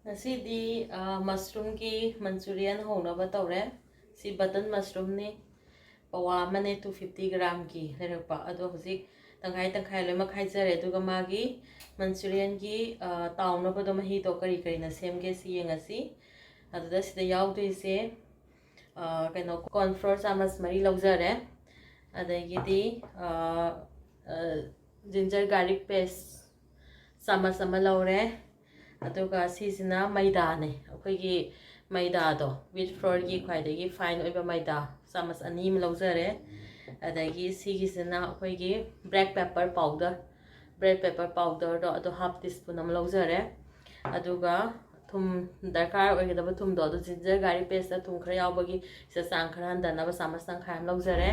Ngasidi mushroom ki Manchurian honaba tawre si button mushroom ni pawa mane 250 gram ki lerakpa ado hojik tangkai lema khaijare aduga magi Manchurian ki tauna bado mahi to kari kari na semge si yengasi aduda sida yaudise kaino corn flour chamas mari laujare adagidi ginger garlic paste chamas ama laure aduga sisina maida ne akoigi maida do wheat flour gi khwaidagi fine oiba maida chamas ani ma laujare adagi sigisina akoigi black pepper powder do ado half teaspoon am laujare aduga thum darkar oigedaba thum do ado ginger garlic paste thum khara yaubagi sa sang khara handanaba chamas tangkhai am laujare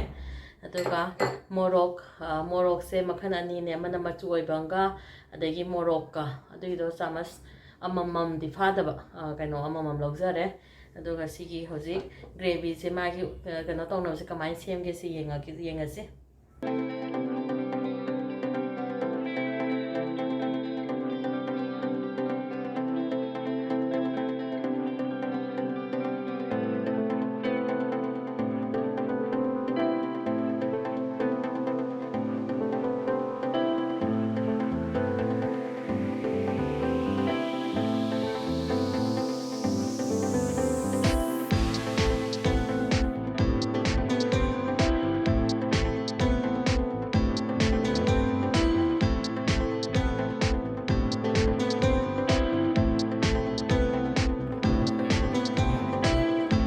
aduga morok se makhan ani ne mana machu oibanga adagi morok ka adugido chamas amamam di fadaba kaino amamam laujare aduga sigi hojik gravy se magi kaino tongno se kamai semge se yengase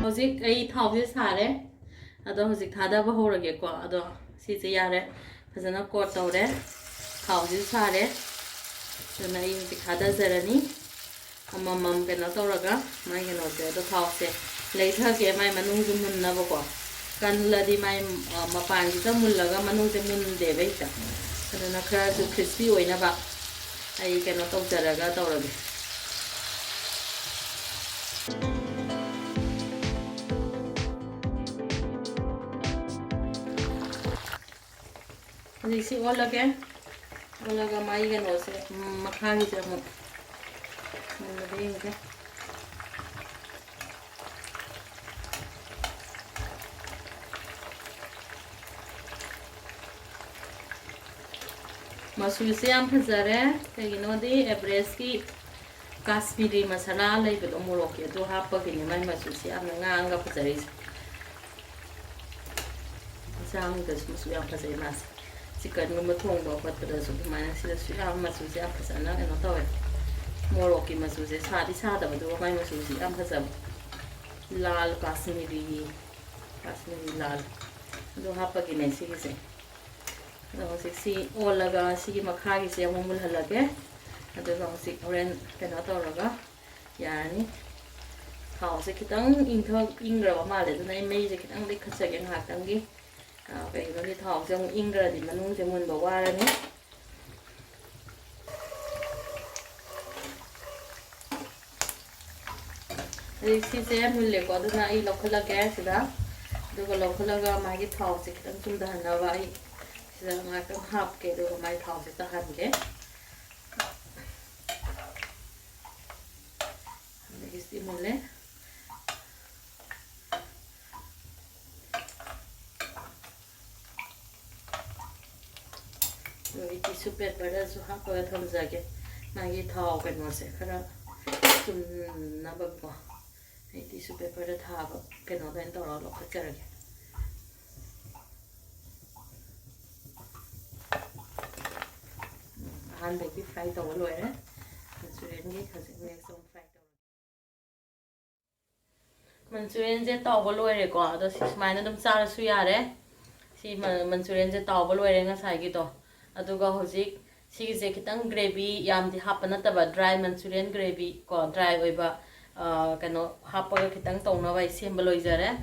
hojik ai thau se sare ado hojik thada ba horage ko ado si se yare fazana ko tawre thau se sare dana ai hojik thada zarani amamam kena tawraga mai kena se ado thau se leitha ke mai manung ju munna ba ko kanladi mai mapan ji ta mullaga manung se mun de beita dana khara su crispy oina ba ai kena tawjaraga tawrage This is all again. All again, my again also. Makhani se mo. Mulai okay. Masul se am phazare. Kaya no di Everest ki Kashmiri masala lai bedo morok ya. Do hapa kini mai masul se am nga phazare. Sam das masul am phazare mas. Chicken ngam thong ba pat da su ma sida su am ma su se am phasana eno tawe morok ki ma su se sa di sa da do mai ma su si am phasam lal kashmiri lal do hapa ki nei si se do si olaga si makha ki se mumul halage ado do si oren kena tawraga yani thau se kitang ingra ba ma le do nai mei se kitang dik khachage ngak tangi cái nó đi thọ trong in ra thì mình sẽ muốn bỏ qua ra nhé thì khi sẽ mình lấy qua đó là ai lọc là cái gì đó rồi lọc là mai cái thọ sẽ tăng trung đàn nào vậy sẽ mai cái hộp cái rồi mai thọ sẽ tăng cái cái gì mình lấy rồi tissue paper đó số hấp vào thầm ra cái mai thau cái nó sẽ khá chun na bắp vào cái tissue paper đó thả vào cái nó bên đó nó lọc cái cái ăn được cái fry tàu rồi đấy Manchurian cái khởi sự nghe xong fry tàu Manchurian cái tàu vào rồi đấy quá đó thì mai nó đâm ra là suy à đấy thì mà Manchurian cái tàu vào rồi đấy ngay sai cái đó aduga hojik sigise kitang gravy yamdi hapa nataba dry Manchurian gravy ko dry oiba kano hapa kitang tongna bai semba loijare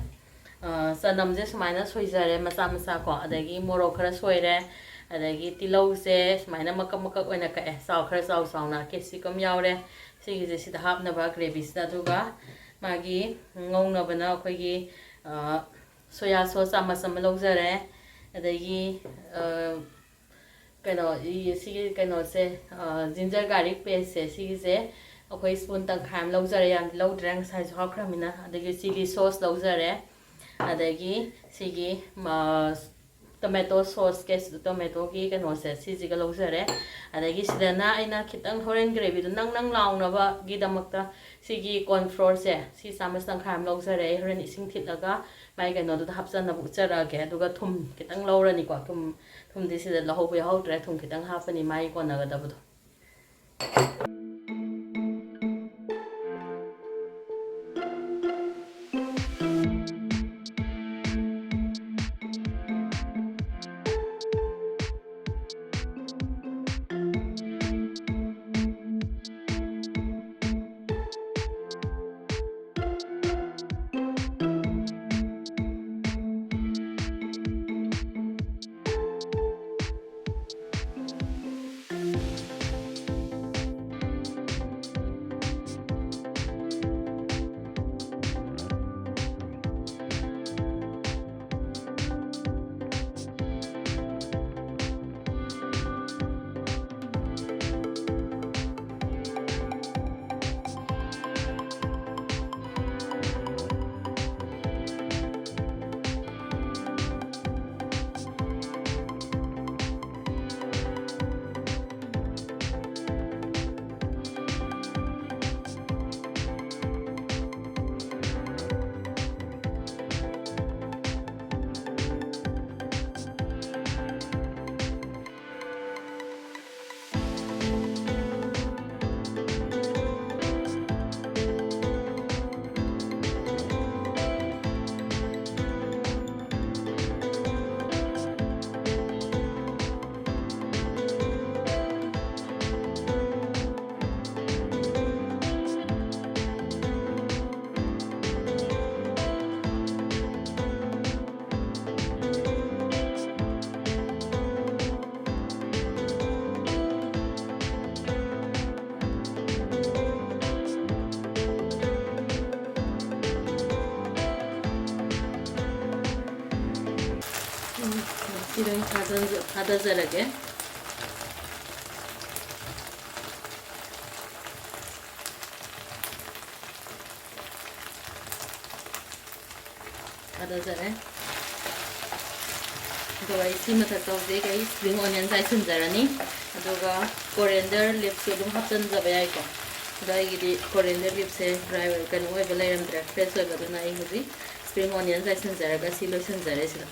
sanam je sumaina soijare masa ko adagi morok khara soire adagi tilau se sumaina makak oina ka saw khara saw na capsicum yaure sigise sida hapna ba gravy sida aduga magi ngongna bana khoigi soya sauce amasam laujare adagi cái nó gì cái nó sẽ ginger garlic paste sẽ ꯑꯩꯈꯣꯏ spoon ꯇꯪꯈꯥꯏ ꯑꯃ ꯂꯧꯖꯔꯦ ꯌꯥꯝ ꯂꯧꯗ꯭ꯔꯦ ꯉꯁꯥꯏꯁꯨ ꯍꯥꯞꯈ꯭ꯔꯃꯤꯅ ꯑꯗꯒꯤ chilli sauce ꯂꯧꯖꯔꯦ ꯑꯗꯒꯤ ꯁꯤꯒꯤ tomato sauce case tomato ꯒꯤ ꯀꯩꯅꯣꯁꯦ ꯁꯤꯁꯤꯒ ꯂꯧꯖꯔꯦ ꯑꯗꯒꯤ ꯁꯤꯗꯅ ꯑꯩꯅ ꯈꯤꯇꯪ ꯍꯣꯔꯦꯟ ꯒ꯭ꯔꯦꯚꯤꯗꯣ ꯅꯪ ꯂꯥꯎꯅꯕꯒꯤꯗꯃꯛꯇ ꯁꯤꯒꯤ ꯀꯣꯔꯟꯐ꯭ꯂꯣꯔꯁꯦ ꯁꯤ ꯆꯥꯃꯁ ꯇꯪꯈꯥꯏ ꯑꯃ ꯂꯧꯖꯔꯦ ꯑꯩ ꯍꯣꯔꯦꯟ ꯏꯁꯤꯡ ꯊꯤꯠꯂꯒ ꯃꯥꯏ ꯀꯩꯅꯣꯗꯨꯗ ꯍꯥꯞꯆꯅꯕ ꯎꯠꯆꯔꯛꯑꯒꯦ ꯑꯗꯨꯒ ꯊꯨꯝ ꯈꯤꯇꯪ ꯂꯧꯔꯅꯤꯀꯣ ꯊꯨꯝꯗꯤ ꯁꯤꯗ ꯂꯧꯍꯧꯕ ꯌꯥꯎꯍꯧꯗ꯭ꯔꯦ ꯊꯨꯝ ꯈꯤꯇꯪ ꯍꯥꯞꯄꯅꯤ ꯃꯥꯒꯤ ꯀꯣꯟꯅꯒꯗꯕꯗꯣ 이런 가다자라게 가다자래 ꯑꯗꯨꯒ ꯁꯤ ꯃꯊꯛꯇ ꯍꯧꯖꯤꯛ ꯑꯩ ꯁ꯭ꯄ꯭ꯔꯤꯡ ꯑꯣꯅꯤꯌꯟ ꯆꯥꯏꯁꯤꯟꯖꯔꯅꯤ ꯑꯗꯨꯒ ꯀꯣꯔꯤꯌꯦꯟꯗꯔ ꯂꯤꯞꯁꯨ ꯑꯗꯨꯝ ꯍꯥꯞꯆꯤꯟꯖꯕ ꯌꯥꯏꯀꯣ ꯑꯗꯣ ꯑꯩꯒꯤꯗꯤ ꯀꯣꯔꯤꯌꯦꯟꯗꯔ ꯂꯤꯞꯁꯦ ꯗ꯭ꯔꯥꯏ ꯀꯩꯅꯣ ꯑꯣꯏꯕ ꯂꯩꯔꯝꯗ꯭ꯔꯦ ꯐ꯭ꯔꯦꯁ ꯑꯣꯏꯕꯗꯨꯅ ꯑꯩ ꯍꯧꯖꯤꯛ ꯁ꯭ꯄ꯭ꯔꯤꯡ ꯑꯣꯅꯤꯌꯟ ꯆꯥꯏꯁꯤꯟꯖꯔꯒ ꯁꯤ ꯂꯣꯏꯁꯤꯟꯖꯔꯦ ꯁꯤꯗ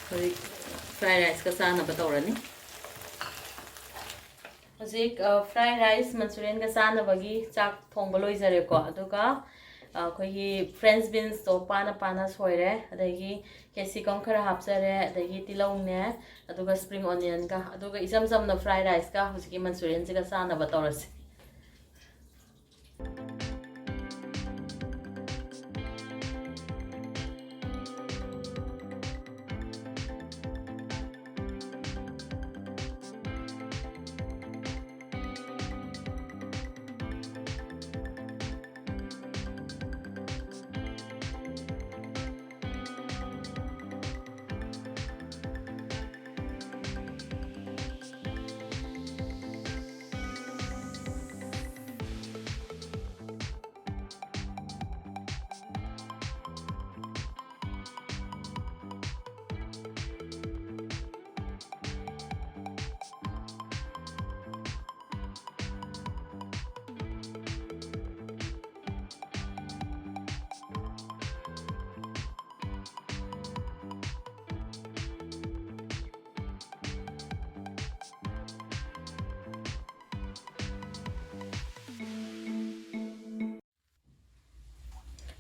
ꯍꯧꯖꯤꯛ ꯐ꯭ꯔꯥꯏ ꯔꯥꯏꯁꯀ ꯆꯥꯅꯕ ꯇꯧꯔꯅꯤ ꯍꯧꯖꯤꯛ ꯐ꯭ꯔꯥꯏ ꯔꯥꯏꯁ ꯃꯟꯆꯨꯔꯤꯌꯟꯒ ꯆꯥꯅꯕꯒꯤ ꯆꯥꯛ ꯊꯣꯡꯕ ꯂꯣꯏꯖꯔꯦꯀꯣ ꯑꯗꯨꯒ ꯑꯩꯈꯣꯏꯒꯤ ꯐ꯭ꯔꯦꯟꯆ ꯕꯤꯟꯁꯇꯣ ꯄꯥꯅ ꯁꯣꯏꯔꯦ ꯑꯗꯒꯤ ꯀꯦꯞꯁꯤꯀꯝ ꯈꯔ ꯍꯥꯞꯆꯔꯦ ꯑꯗꯒꯤ ꯇꯤꯜꯍꯧꯅꯦ ꯑꯗꯨꯒ ꯁ꯭ꯄ꯭ꯔꯤꯡ ꯑꯣꯅꯤꯌꯟꯒ ꯑꯗꯨꯒ ꯏꯆꯝ ꯆꯝꯅ ꯐ꯭ꯔꯥꯏ ꯔꯥꯏꯁꯀ ꯍꯧꯖꯤꯛꯀꯤ ꯃꯟꯆꯨꯔꯤꯌꯟꯁꯤꯒ ꯆꯥꯅꯕ ꯇꯧꯔꯁꯤ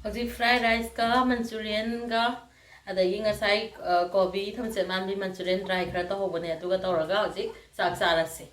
ꯍꯧꯖꯤꯛ ꯐ꯭ꯔꯥꯏ ꯔꯥꯏꯁꯀ ꯃꯟꯆꯨꯔꯤꯌꯟꯒ ꯑꯗꯒꯤ ꯉꯁꯥꯏ ꯀꯣꯕꯤ ꯊꯝꯆꯦꯠ ꯃꯥꯟꯕꯤ ꯃꯟꯆꯨꯔꯤꯌꯟ ꯗ꯭ꯔꯥꯏ ꯈꯔ ꯇꯧꯍꯧꯕꯅꯦ ꯑꯗꯨꯒ ꯇꯧꯔꯒ ꯍꯧꯖꯤꯛ ꯆꯥꯛ ꯆꯥꯔꯁꯤ